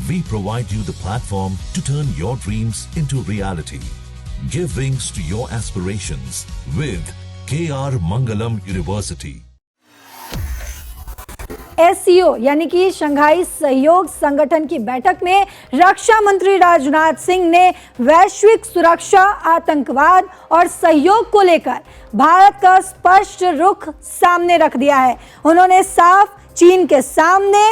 We provide you the platform to turn your dreams into reality. Give wings to your aspirations with KR Mangalam University. SCO यानी कि Shanghai सहयोग संगठन की बैठक में रक्षा मंत्री राजनाथ सिंह ने वैश्विक सुरक्षा, आतंकवाद और सहयोग को लेकर भारत का स्पष्ट रुख सामने रख दिया है। उन्होंने साफ चीन के सामने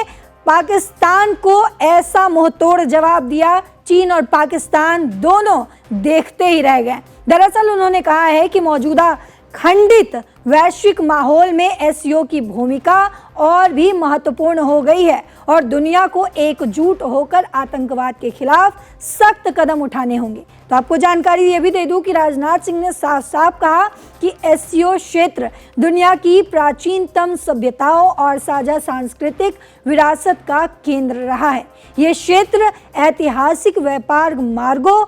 पाकिस्तान को ऐसा मुंहतोड़ जवाब दिया, चीन और पाकिस्तान दोनों देखते ही रह गए। दरअसल उन्होंने कहा है कि मौजूदा खंडित वैश्विक माहौल में एससीओ की भूमिका और भी महत्वपूर्ण हो गई है और दुनिया को एकजुट होकर आतंकवाद के खिलाफ सख्त कदम उठाने होंगे। तो आपको जानकारी ये भी दे दूं कि राजनाथ सिंह ने साफ साफ कहा कि एससीओ क्षेत्र दुनिया की प्राचीनतम सभ्यताओं और साझा सांस्कृतिक विरासत का केंद्र रहा है। ये क्षेत्र ऐतिहासिक व्यापार मार्गों,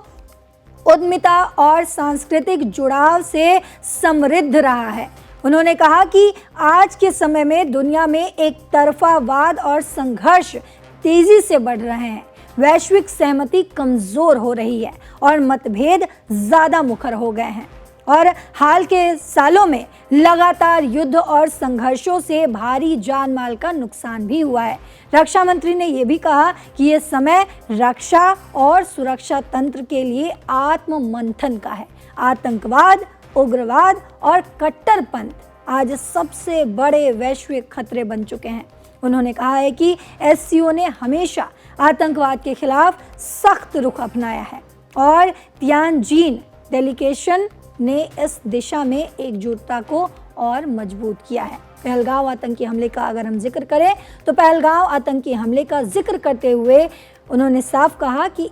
उद्यमिता और सांस्कृतिक जुड़ाव से समृद्ध रहा है। उन्होंने कहा कि आज के समय में दुनिया में एक तरफावाद और संघर्ष तेजी से बढ़ रहे हैं, वैश्विक सहमति कमजोर हो रही है और मतभेद ज्यादा मुखर हो गए हैं और हाल के सालों में लगातार युद्ध और संघर्षों से भारी जान माल का नुकसान भी हुआ है। रक्षा मंत्री ने यह भी कहा कि यह समय रक्षा और सुरक्षा तंत्र के लिए आत्म मंथन का है। आतंकवाद, उग्रवाद और कट्टरपंथ आज सबसे बड़े वैश्विक खतरे बन चुके हैं। उन्होंने कहा है कि एससीओ ने हमेशा आतंकवाद के खिलाफ सख्त रुख अपनाया है और तियानजिन डेलीगेशन ने इस दिशा में एकजुटता को और मजबूत किया है। पहलगाम आतंकी हमले का अगर हम जिक्र करें तो पहलगाम आतंकी हमले का जिक्र करते हुए उन्होंने साफ कहा कि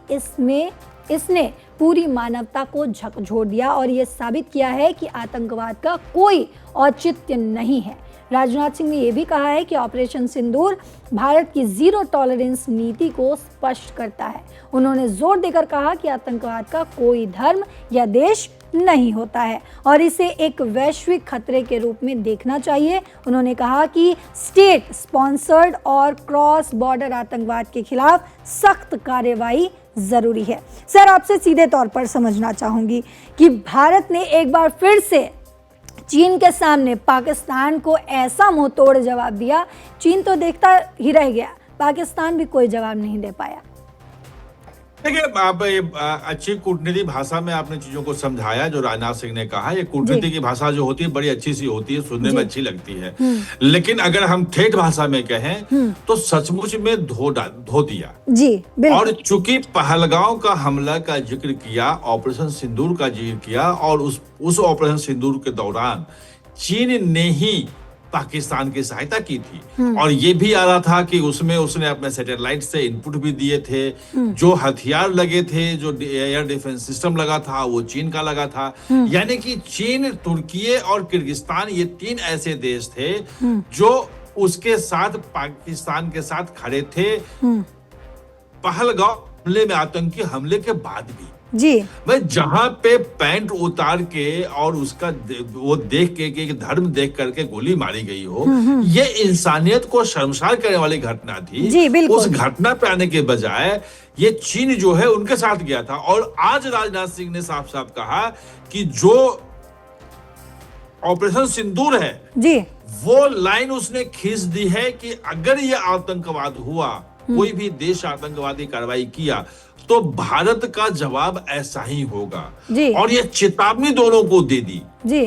इसने पूरी मानवता को झकझोर दिया और ये साबित किया है कि आतंकवाद का कोई औचित्य नहीं है। राजनाथ सिंह ने यह भी कहा है कि ऑपरेशन सिंदूर भारत की जीरो टॉलरेंस नीति को स्पष्ट करता है। उन्होंने जोर देकर कहा कि आतंकवाद का कोई धर्म या देश नहीं होता है और इसे एक वैश्विक खतरे के रूप में देखना चाहिए। उन्होंने कहा कि स्टेट स्पॉन्सर्ड और क्रॉस बॉर्डर आतंकवाद के खिलाफ सख्त कार्रवाई जरूरी है। सर, आपसे सीधे तौर पर समझना चाहूंगी कि भारत ने एक बार फिर से चीन के सामने पाकिस्तान को ऐसा मुंहतोड़ जवाब दिया, चीन तो देखता ही रह गया, पाकिस्तान भी कोई जवाब नहीं दे पाया। देखिए, आप अच्छी कूटनीति भाषा में आपने चीजों को समझाया। जो राजनाथ सिंह ने कहा, ये कूटनीति की भाषा जो होती है बड़ी अच्छी सी होती है, सुनने में अच्छी लगती है, लेकिन अगर हम ठेठ भाषा में कहें तो सचमुच में धो दिया जी। और चूंकि पहलगाम का हमला का जिक्र किया, ऑपरेशन सिंदूर का जिक्र किया और उस ऑपरेशन सिंदूर के दौरान चीन ने ही पाकिस्तान की सहायता की थी और ये भी आ रहा था कि उसमें उसने अपने सैटेलाइट से इनपुट भी दिए थे। जो हथियार लगे थे, जो एयर डिफेंस सिस्टम लगा था, वो चीन का लगा था। यानी कि चीन, तुर्की और किर्गिस्तान, ये तीन ऐसे देश थे जो उसके साथ, पाकिस्तान के साथ खड़े थे पहलगाम हमले में, आतंकी हमले के बाद भी जी। भाई, जहां पे पैंट उतार के और उसका वो देख के कि धर्म देख करके गोली मारी गई हो, ये इंसानियत को शर्मसार करने वाली घटना थी जी। उस घटना पे आने के बजाय ये चीन जो है उनके साथ गया था। और आज राजनाथ सिंह ने साफ साफ कहा कि जो ऑपरेशन सिंदूर है जी, वो लाइन उसने खींच दी है कि अगर ये आतंकवाद हुआ, कोई भी देश आतंकवादी कार्रवाई किया, तो भारत का जवाब ऐसा ही होगा जी। और ये चेतावनी दोनों को दे दी जी,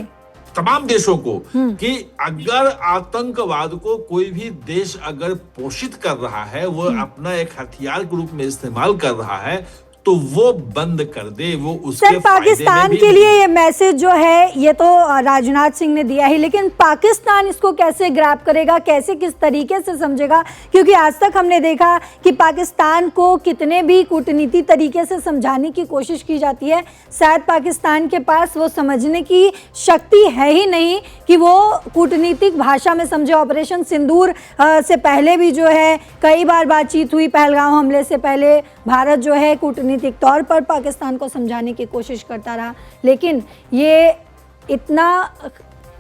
तमाम देशों को कि अगर आतंकवाद को कोई भी देश अगर पोषित कर रहा है, वो अपना एक हथियार के रूप में इस्तेमाल कर रहा है, तो वो बंद कर दे। वो उसके सर, पाकिस्तान के लिए ये मैसेज जो है ये तो राजनाथ सिंह ने दिया ही, लेकिन पाकिस्तान इसको कैसे ग्रैब करेगा, कैसे किस तरीके से समझेगा? क्योंकि आज तक हमने देखा कि पाकिस्तान को कितने भी कूटनीति तरीके से समझाने की कोशिश की जाती है, शायद पाकिस्तान के पास वो समझने की शक्ति है ही नहीं कि वो कूटनीतिक भाषा में समझे। ऑपरेशन सिंदूर से पहले भी जो है कई बार बातचीत हुई, पहलगाम हमले से पहले भारत जो है कूटनीतिक तौर पर पाकिस्तान को समझाने की कोशिश करता रहा, लेकिन ये इतना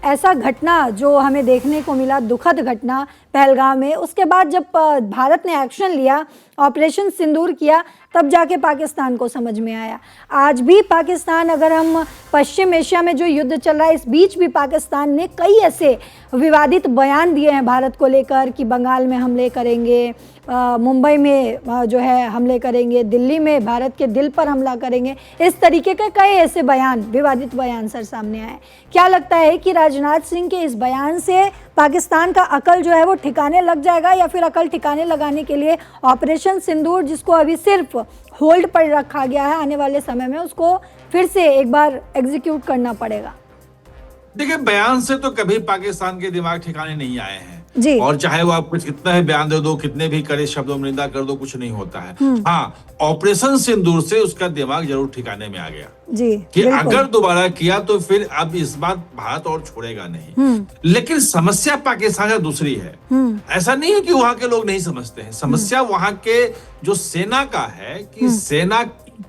ऐसा घटना जो हमें देखने को मिला, दुखद घटना पहलगाम में, उसके बाद जब भारत ने एक्शन लिया ऑपरेशन सिंदूर किया, तब जाके पाकिस्तान को समझ में आया। आज भी पाकिस्तान, अगर हम पश्चिम एशिया में जो युद्ध चल रहा है, इस बीच भी पाकिस्तान ने कई ऐसे विवादित बयान दिए हैं भारत को लेकर कि बंगाल में हमले करेंगे, मुंबई में जो है हमले करेंगे, दिल्ली में भारत के दिल पर हमला करेंगे। इस तरीके के कई ऐसे बयान, विवादित बयान सर सामने आए। क्या लगता है कि राजनाथ सिंह के इस बयान से पाकिस्तान का अकल जो है वो ठिकाने लग जाएगा, या फिर अकल ठिकाने लगाने के लिए ऑपरेशन सिंदूर, जिसको अभी सिर्फ होल्ड पर रखा गया है, आने वाले समय में उसको फिर से एक बार एग्जीक्यूट करना पड़ेगा? देखिए, बयान से तो कभी पाकिस्तान के दिमाग ठिकाने नहीं आए हैं जी। और चाहे वो आप कुछ कितना ही बयान दे दो, कितने भी कड़े शब्दों में निंदा कर दो, कुछ नहीं होता है। हाँ, ऑपरेशन सिंदूर से उसका दिमाग जरूर ठिकाने में आ गया जी, कि अगर दोबारा किया तो फिर अब इस बार भारत और छोड़ेगा नहीं। लेकिन समस्या पाकिस्तान का दूसरी है। ऐसा नहीं है कि वहां के लोग नहीं समझते हैं, समस्या वहां के जो सेना का है कि सेना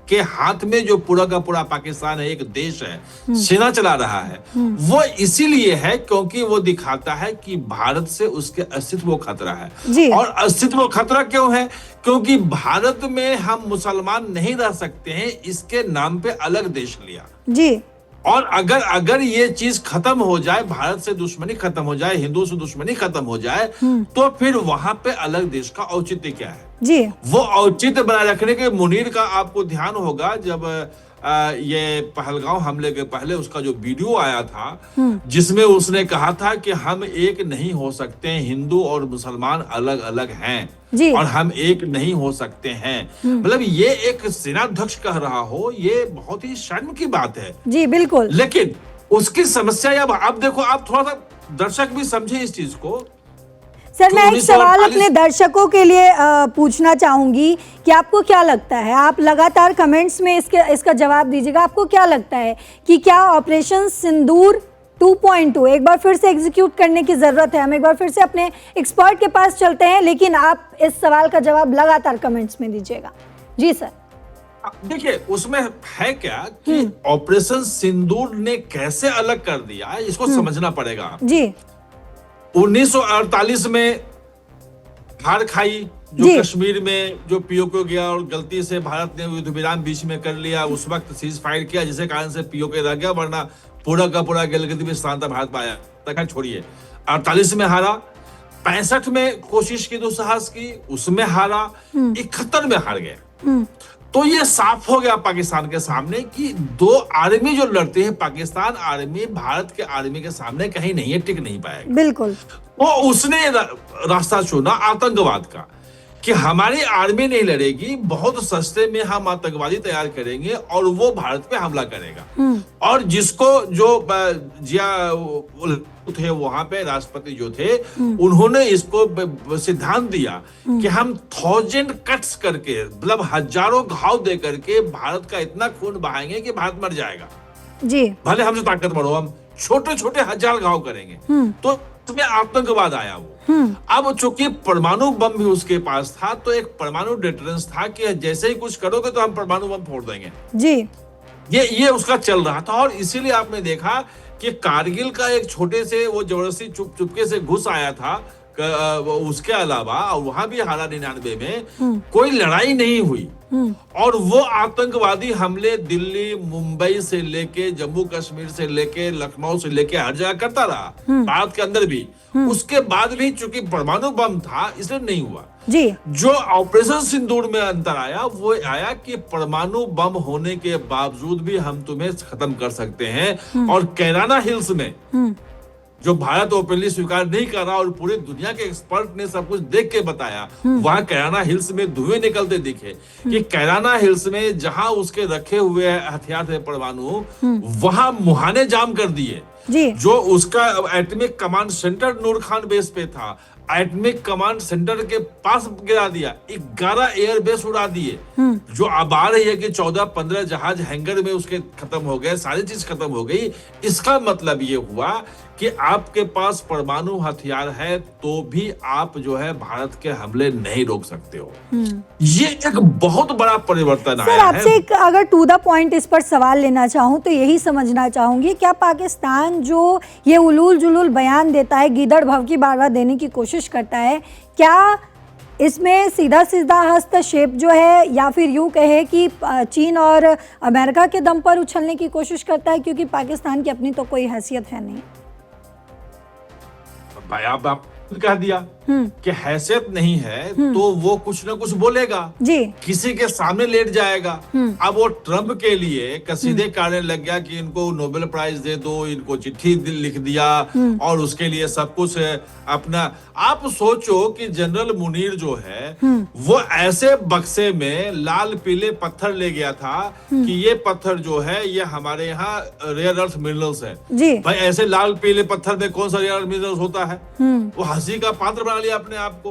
के हाथ में जो पूरा का पूरा पाकिस्तान है, एक देश है, सेना चला रहा है, वो इसीलिए है क्योंकि वो दिखाता है कि भारत से उसके अस्तित्व को खतरा है। जी। और अस्तित्व को खतरा क्यों है? क्योंकि भारत में हम मुसलमान नहीं रह सकते हैं, इसके नाम पे अलग देश लिया जी। और अगर ये चीज खत्म हो जाए, भारत से दुश्मनी खत्म हो जाए, हिंदुओं से दुश्मनी खत्म हो जाए, तो फिर वहां पे अलग देश का औचित्य क्या है? जी। वो औचित्य बनाए रखने के मुनीर का आपको ध्यान होगा, जब ये पहलगांव हमले के पहले उसका जो वीडियो आया था, जिसमें उसने कहा था कि हम एक नहीं हो सकते, हिंदू और मुसलमान अलग अलग हैं जी। और हम एक नहीं हो सकते हैं। मतलब ये एक सेनाध्यक्ष कह रहा हो, ये बहुत ही शर्म की बात है। जी बिल्कुल। लेकिन उसकी समस्या अब देखो, आप थोड़ा सा दर्शक भी समझे इस चीज को। सर, मैं एक सवाल अपने दर्शकों के लिए पूछना चाहूंगी कि आपको क्या लगता है, आप लगातार कमेंट्स में इसका जवाब दीजिएगा, आपको क्या लगता है कि क्या ऑपरेशन सिंदूर 2.2 एक बार फिर से एग्जीक्यूट करने की जरूरत है? हम एक बार फिर से अपने एक्सपर्ट के पास चलते हैं, लेकिन आप इस सवाल का जवाब लगातार कमेंट्स में दीजिएगा। जी सर। देखिए, उसमें है क्या कि ऑपरेशन सिंदूर ने कैसे अलग कर दिया, इसको समझना पड़ेगा। जी। 1948 में हार खाई जो कश्मीर में जो पीओके गया और गलती से भारत ने युद्ध विराम बीच में कर लिया, उस वक्त सीज फायर किया, जिसके कारण से पीओके रह गया, वरना पूरा का पूरा गिलगित बिल्तिस्तान भारत में आया तक। छोड़िए, 48 में हारा, 65 में कोशिश की, दुस्साहस की, उसमें हारा, 71 में हार गया। तो ये साफ हो गया पाकिस्तान के सामने कि दो आर्मी जो लड़ते हैं, पाकिस्तान आर्मी भारत के आर्मी के सामने कहीं नहीं है, टिक नहीं पाएगा। बिल्कुल। तो उसने रास्ता चुना आतंकवाद का कि हमारी आर्मी नहीं लड़ेगी, बहुत सस्ते में हम आतंकवादी तैयार करेंगे और वो भारत पे हमला करेगा। और जिसको जो जिया थे वहां पे राष्ट्रपति जो थे, उन्होंने इसको सिद्धांत दिया कि हम 1000 कट्स करके, मतलब हजारों घाव दे करके भारत का इतना खून बहाएंगे कि भारत मर जाएगा। जी। भले हमसे ताकतवर हो, हम छोटे छोटे 1000 घाव करेंगे। तो उसमें आतंकवाद आया वो। अब चूंकि परमाणु बम भी उसके पास था, तो एक परमाणु डिटरेंस था कि जैसे ही कुछ करोगे तो हम परमाणु बम फोड़ देंगे। जी। ये उसका चल रहा था। और इसीलिए आपने देखा कि कारगिल का एक छोटे से वो जबरदस्ती चुपके से घुस आया था, उसके अलावा वहां भी हारा 99 में कोई लड़ाई नहीं हुई। और वो आतंकवादी हमले दिल्ली, मुंबई से लेके, जम्मू कश्मीर से लेके, लखनऊ से लेके हर जगह करता रहा, भारत के अंदर भी। उसके बाद भी चूंकि परमाणु बम था, इसलिए नहीं हुआ। जी। जो ऑपरेशन सिंदूर में अंतर आया, वो आया कि परमाणु बम होने के बावजूद भी हम तुम्हें खत्म कर सकते हैं। और कैराना हिल्स में जो भारत ओपनली स्वीकार नहीं कर रहा और पूरी दुनिया के एक्सपर्ट ने सब कुछ देख के बताया, वहां कैराना हिल्स में धुएं निकलते दिखे कि कैराना हिल्स में जहां उसके रखे हुए हथियार थे परमाणु, वहां मुहाने जाम कर दिए। जो उसका एटॉमिक कमांड सेंटर नूर खान बेस पे था, एटॉमिक कमांड सेंटर के पास गिरा दिया, 11 एयर बेस उड़ा दिए। जो अब आ रही है कि 14-15 जहाज हैंगर में उसके खत्म हो गए, सारी चीज खत्म हो गई। इसका मतलब ये हुआ कि आपके पास परमाणु हथियार है तो भी आप जो है भारत के हमले नहीं रोक सकते हो। ये एक बहुत बड़ा परिवर्तन आया है। सर, आपसे एक अगर टू द पॉइंट इस पर सवाल लेना चाहूं तो यही समझना चाहूंगी, क्या पाकिस्तान जो ये उलूल जुलूल बयान देता है, गीदड़ भव की बार बार देने की कोशिश करता है, क्या इसमें सीधा सीधा हस्तक्षेप जो है, या फिर यूं कहे कि चीन और अमेरिका के दम पर उछलने की कोशिश करता है, क्योंकि पाकिस्तान की अपनी तो कोई हैसियत है नहीं। भाई आप कह दिया कि हैसियत नहीं है तो वो कुछ ना कुछ बोलेगा जी, किसी के सामने लेट जाएगा। अब वो ट्रम्प के लिए कसीदे काटने लग गया कि इनको नोबेल प्राइज दे दो, इनको चिट्ठी लिख दिया और उसके लिए सब कुछ अपना। आप सोचो कि जनरल मुनीर जो है वो ऐसे बक्से में लाल पीले पत्थर ले गया था कि ये पत्थर जो है ये हमारे यहाँ रेयर अर्थ मिनरल्स है जी। भाई ऐसे लाल पीले पत्थर में कौन सा रेयर अर्थ मिनरल्स होता है? वो हंसी का पात्र बना लिया अपने आप को।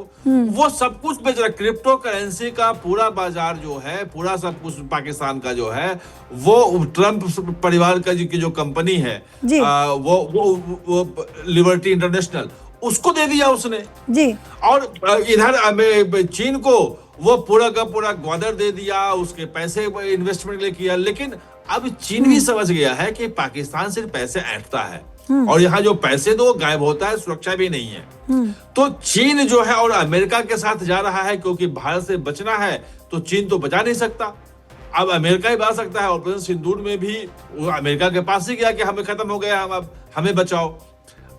वो सब कुछ बेच रहा, क्रिप्टो करेंसी का पूरा बाजार जो है, पूरा सब कुछ पाकिस्तान का जो है वो ट्रम्प परिवार का की जो कंपनी है वो लिबर्टी इंटरनेशनल, उसको दे दिया उसने जी। और इधर चीन को वो पूरा का पूरा ग्वादर दे दिया, उसके पैसे इन्वेस्टमेंट के लिए किया। लेकिन अब चीन भी समझ गया है कि पाकिस्तान सिर्फ पैसे ऐंठता है और यहाँ जो पैसे दो गायब होता है, सुरक्षा भी नहीं है। तो चीन जो है और अमेरिका के साथ जा रहा है, क्योंकि भारत से बचना है तो चीन तो बचा नहीं सकता। अब अमेरिका ही बचा सकता है। ऑपरेशन सिंदूर में भी वो अमेरिका के पास ही गया कि हमें खत्म हो गया, हम अब हमें बचाओ।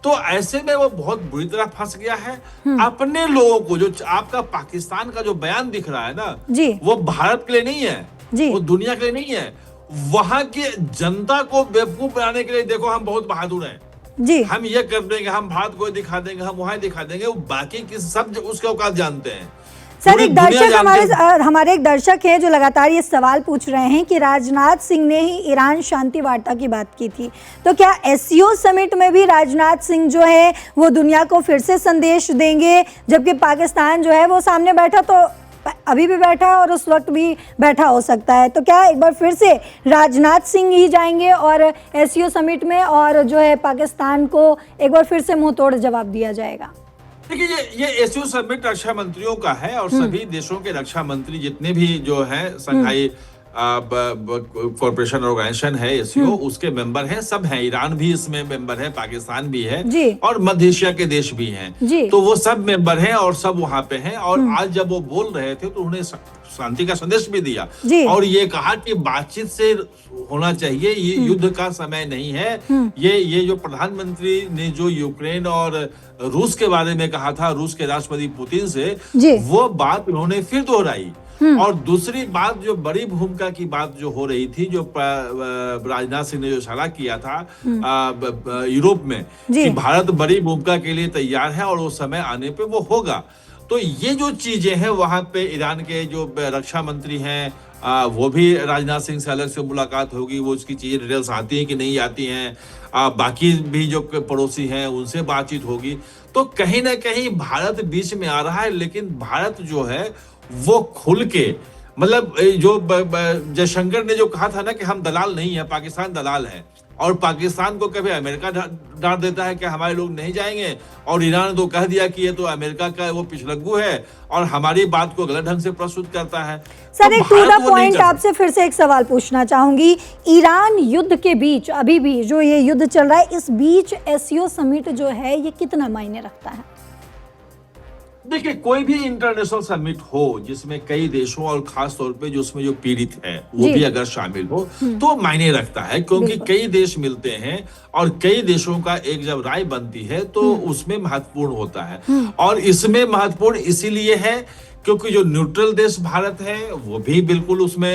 तो ऐसे में वो बहुत बुरी तरह फंस गया है। अपने लोगों को जो आपका पाकिस्तान का जो बयान दिख रहा है ना जी, वो भारत के लिए नहीं है जी, वो दुनिया के लिए नहीं है। वहां की जनता को बेवकूफ बनाने के लिए देखो हम बहुत बहादुर हैं जी, हम ये कर देंगे, हम भारत को दिखा देंगे, हम वहां दिखा देंगे। वो बाकी किस सब उसके औकात जानते हैं। सर एक दर्शक हमारे एक दर्शक हैं जो लगातार ये सवाल पूछ रहे हैं कि राजनाथ सिंह ने ही ईरान शांति वार्ता की बात की थी, तो क्या एससीओ समिट में भी राजनाथ सिंह जो है वो दुनिया को फिर से संदेश देंगे, जबकि पाकिस्तान जो है वो सामने बैठा तो अभी भी बैठा है और उस वक्त भी बैठा हो सकता है। तो क्या एक बार फिर से राजनाथ सिंह ही जाएंगे और एससीओ समिट में और जो है पाकिस्तान को एक बार फिर से मुंह तोड़ जवाब दिया जाएगा? देखिए ये एससीओ समिट रक्षा मंत्रियों का है और सभी देशों के रक्षा मंत्री जितने भी जो है संघाई कॉर्पोरेशन ऑर्गेनाइजेशन है एससीओ उसके मेंबर हैं, सब हैं। ईरान भी इसमें मेंबर है, पाकिस्तान भी है और मध्य एशिया के देश भी हैं। तो वो सब मेंबर हैं और सब वहां पे हैं। और आज जब वो बोल रहे थे तो उन्होंने शांति का संदेश भी दिया और ये कहा कि बातचीत से होना चाहिए, ये युद्ध का समय नहीं है। ये जो प्रधानमंत्री ने जो यूक्रेन और रूस के बारे में कहा था, रूस के राष्ट्रपति पुतिन से, वो बात उन्होंने फिर दोहराई। और दूसरी बात जो बड़ी भूमिका की बात जो हो रही थी, जो राजनाथ सिंह ने जो इशारा किया था यूरोप में कि भारत बड़ी भूमिका के लिए तैयार है और वो समय आने पे वो होगा। तो ये जो चीजें हैं वहां पे ईरान के जो रक्षा मंत्री हैं वो भी राजनाथ सिंह से अलग से मुलाकात होगी, वो उसकी चीजें डिटेल्स आती हैं कि नहीं आती हैं। बाकी भी जो पड़ोसी हैं उनसे बातचीत होगी। तो कहीं ना कहीं भारत बीच में आ रहा है, लेकिन भारत जो है वो खुल के, मतलब जो जयशंकर ने जो कहा था ना कि हम दलाल नहीं है, पाकिस्तान दलाल है। और पाकिस्तान को कभी अमेरिका डांट देता है कि हमारे लोग नहीं जाएंगे, और ईरान तो कह दिया कि ये तो अमेरिका का वो पिछलग्गू है और हमारी बात को गलत ढंग से प्रस्तुत करता है। सर एक टू द पॉइंट आपसे फिर से एक सवाल पूछना चाहूंगी। ईरान युद्ध के बीच अभी भी जो ये युद्ध चल रहा है, इस बीच एससीओ समिट जो है ये कितना मायने रखता है? देखिए कोई भी इंटरनेशनल समिट हो जिसमें कई देशों और खास तौर पे जो उसमें जो पीड़ित है वो भी अगर शामिल हो तो मायने रखता है, क्योंकि कई देश मिलते हैं और कई देशों का एक जब राय बनती है तो उसमें महत्वपूर्ण होता है। और इसमें महत्वपूर्ण इसीलिए है क्योंकि जो न्यूट्रल देश भारत है वो भी बिल्कुल उसमें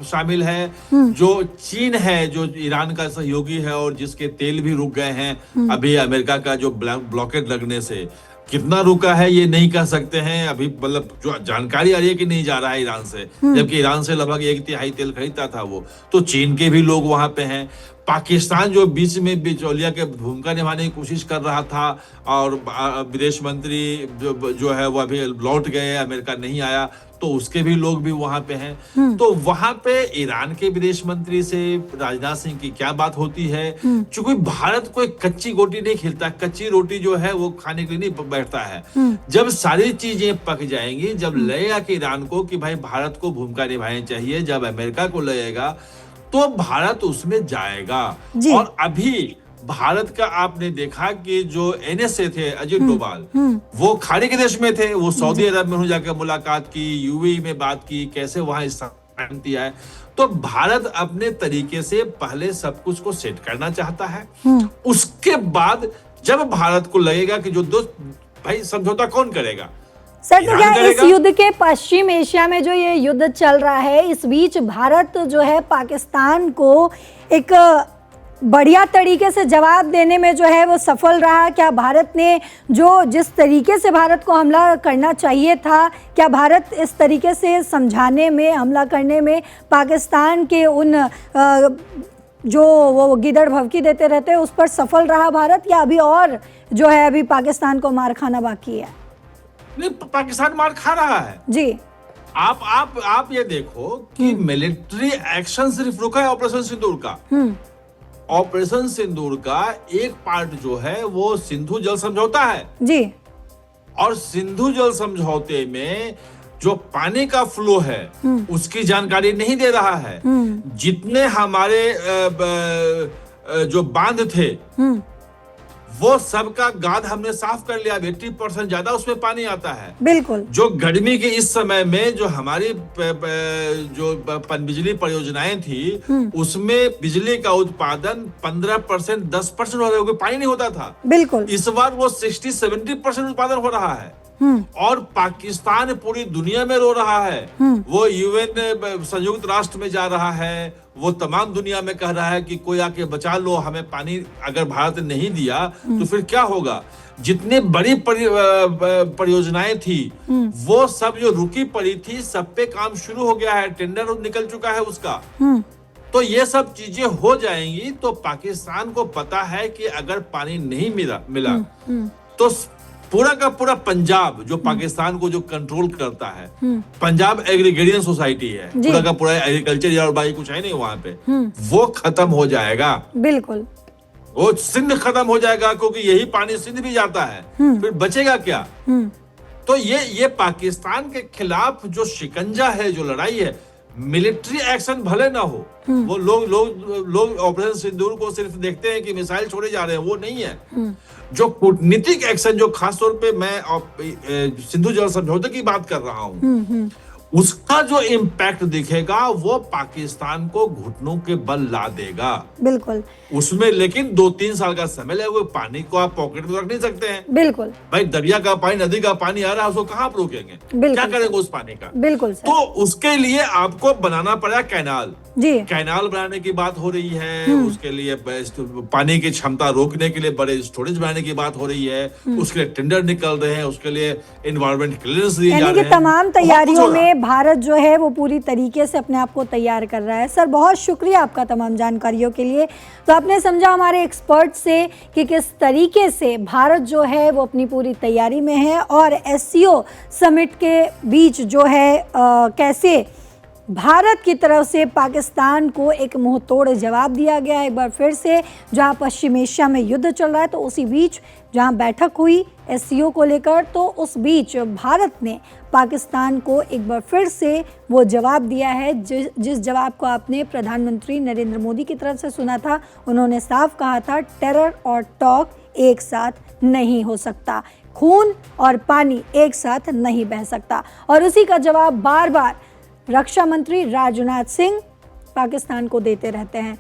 शामिल है। जो चीन है जो ईरान का सहयोगी है और जिसके तेल भी रुक गए हैं अभी अमेरिका का जो ब्लॉकेड लगने से, कितना रुका है ये नहीं कह सकते हैं अभी, मतलब जो जानकारी आ रही है कि नहीं जा रहा है ईरान से, जबकि ईरान से लगभग 1/3 तेल खरीदता था वो। तो चीन के भी लोग वहां पे हैं। पाकिस्तान जो बीच में बिचौलिया के भूमिका निभाने की कोशिश कर रहा था और विदेश मंत्री जो है वो अभी लौट गए, अमेरिका नहीं आया, तो उसके भी लोग भी वहां पे हैं। तो वहां पे ईरान के विदेश मंत्री से राजनाथ सिंह की क्या बात होती है, क्योंकि भारत कोई कच्ची रोटी नहीं खिलता, कच्ची रोटी जो है वो खाने के लिए नहीं बैठता है। जब सारी चीजें पक जाएंगी, जब लगेगा कि ईरान को कि भाई भारत को भूमिका निभानी चाहिए, जब अमेरिका को लगेगा तो भारत उसमें जाएगा। और अभी भारत का आपने देखा कि जो एनएसए थे अजीत डोभाल, वो खाड़ी के देश में थे, वो सऊदी अरब में जाकर मुलाकात की, यूएई में बात की, कैसे वहां शांति आए। तो भारत अपने तरीके से पहले सब कुछ को सेट करना चाहता है, उसके बाद जब भारत को लगेगा कि जो दोस्त भाई समझौता कौन करेगा। सर, तो क्या इस युद्ध के पश्चिम एशिया में जो ये युद्ध चल रहा है, इस बीच भारत जो है पाकिस्तान को एक बढ़िया तरीके से जवाब देने में जो है वो सफल रहा? क्या भारत ने जो जिस तरीके से भारत को हमला करना चाहिए था, क्या भारत इस तरीके से समझाने में, हमला करने में पाकिस्तान के उन जो वो गिदड़ भवकी देते रहते हैं उस पर सफल रहा भारत, या अभी और जो है अभी पाकिस्तान को मार खाना बाकी है? नहीं, पाकिस्तान मार खा रहा है जी। आप ये देखो कि मिलिट्री एक्शन सिर्फ रुका है ऑपरेशन सिंदूर का। ऑपरेशन सिंदूर का एक पार्ट जो है वो सिंधु जल समझौता है जी, और सिंधु जल समझौते में जो पानी का फ्लो है उसकी जानकारी नहीं दे रहा है। जितने हमारे जो बांध थे वो सबका गाद हमने साफ कर लिया, 80% ज्यादा उसमें पानी आता है। बिल्कुल। जो गर्मी के इस समय में जो हमारी जो पनबिजली परियोजनाएं थी उसमें बिजली का उत्पादन 15%, 10% हो रहा है, पानी नहीं होता था। बिल्कुल। इस बार वो 60-70% उत्पादन हो रहा है। और पाकिस्तान पूरी दुनिया में रो रहा है, वो यूएन संयुक्त राष्ट्र में जा रहा है, वो तमाम दुनिया में कह रहा है कि कोई आके बचा लो हमें पानी, अगर भारत ने नहीं दिया तो फिर क्या होगा। जितने बड़ी परियोजनाएं थी वो सब जो रुकी पड़ी थी सब पे काम शुरू हो गया है, टेंडर निकल चुका है उसका। तो ये सब चीजें हो जाएंगी तो पाकिस्तान को पता है कि अगर पानी नहीं मिला तो पूरा का पूरा पंजाब जो पाकिस्तान को जो कंट्रोल करता है, पंजाब एग्रीगेरियन सोसाइटी है, पूरा का पूरा एग्रीकल्चर और बाकी कुछ है नहीं वहां पे, वो खत्म हो जाएगा। बिल्कुल। वो सिंध खत्म हो जाएगा क्योंकि यही पानी सिंध भी जाता है, फिर बचेगा क्या। तो ये पाकिस्तान के खिलाफ जो शिकंजा है, जो लड़ाई है, मिलिट्री एक्शन भले ना हो, वो लोग ऑपरेशन सिंदूर को सिर्फ देखते हैं कि मिसाइल छोड़े जा रहे हैं, वो नहीं है। जो कूटनीतिक एक्शन, जो खासतौर पे मैं सिंधु जल समझौते की बात कर रहा हूँ, उसका जो इम्पैक्ट दिखेगा वो पाकिस्तान को घुटनों के बल ला देगा। बिल्कुल। उसमें लेकिन 2-3 साल का समय लगेगा। पानी को आप पॉकेट में रख नहीं सकते हैं। बिल्कुल भाई, दरिया का पानी, नदी का पानी आ रहा है, उसको कहाँ आप रोकेंगे, क्या करेंगे उस पानी का। बिल्कुल सर। तो उसके लिए आपको बनाना पड़ा कैनाल जी। कैनाल बनाने की बात हो रही है, उसके लिए पानी की क्षमता रोकने के लिए बड़े स्टोरेज बनाने की बात हो रही है, उसके लिए टेंडर निकल रहे हैं, उसके लिए एनवायरमेंट क्लियरेंस दिए जा रहे हैं। तमाम तैयारियों में भारत जो है वो पूरी तरीके से अपने आप को तैयार कर रहा है। सर, बहुत शुक्रिया आपका तमाम जानकारियों के लिए। तो आपने समझा हमारे एक्सपर्ट से कि किस तरीके से भारत जो है वो अपनी पूरी तैयारी में है और एससीओ समिट के बीच जो है कैसे भारत की तरफ से पाकिस्तान को एक मुंहतोड़ जवाब दिया गया है। एक बार फिर से जहां पश्चिम एशिया में युद्ध चल रहा है तो उसी बीच जहां बैठक हुई एससीओ को लेकर, तो उस बीच भारत ने पाकिस्तान को एक बार फिर से वो जवाब दिया है जिस जवाब को आपने प्रधानमंत्री नरेंद्र मोदी की तरफ से सुना था। उन्होंने साफ कहा था, टेरर और टॉक एक साथ नहीं हो सकता, खून और पानी एक साथ नहीं बह सकता। और उसी का जवाब बार बार रक्षा मंत्री राजनाथ सिंह पाकिस्तान को देते रहते हैं।